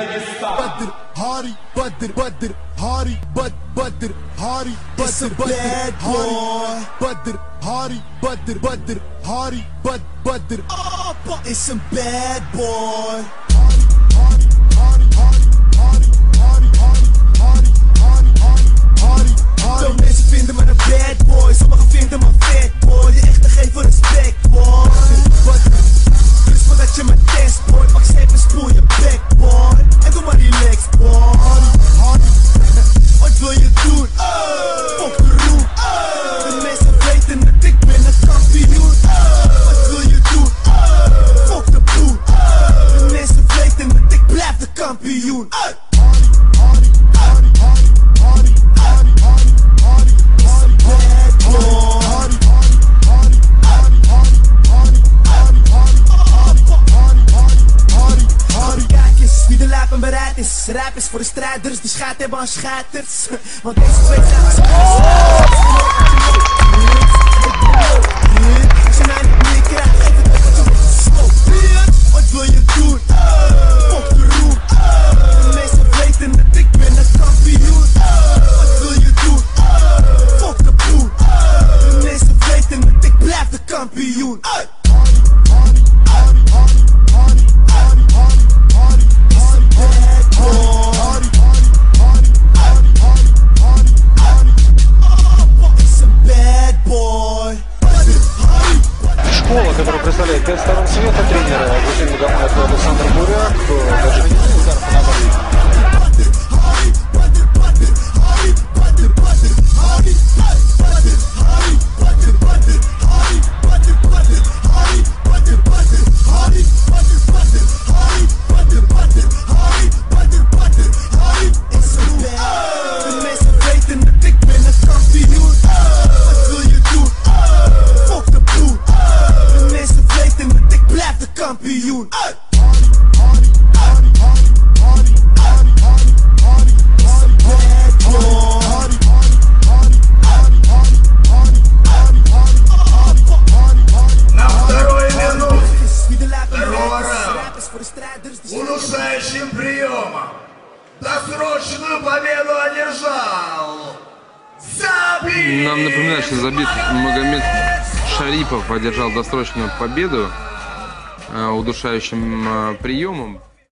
Badr, Hari, Badr, Badr, Hari, Badr, Hari, It's a bad boy. Badr, Hari, Badr, Badr, Hari, Badr. It's a bad boy. Veel mensen vinden me een bad boy, sommigen vinden me fat boy. Je echte geven respect boy. Dus voordat je me test boy, pak zeep en spoel je bek boy. En doe maar relaxed boy. Wat wil je doen? Fok de roep. De mensen weten dat ik ben een kampioen. Wat wil je doen? Fok de boel. De mensen weten dat ik blijf de kampioen. Wie de lapen bereid is, rap is voor de strijders die scheid hebben aan scheiters. Want deze twee zijn als als je mij niet meer krijgt, geef het op wat je moet. Wat wil je doen? Fok de roep. De mensen weten dat ik ben een kampioen. Wat wil je doen? Fok de boel. De mensen weten dat ik blijf de kampioen. Школа, которая представляет 5 сторон света, тренера Гусейн Магомаев Александр Буряк, даже не удар по ногам. Kampioen. На второй минуте второго раунда удушающим приемом досрочную победу одержал Забит! Нам напоминает, что Забит Магомед Шарипов одержал досрочную победу удушающим приемом.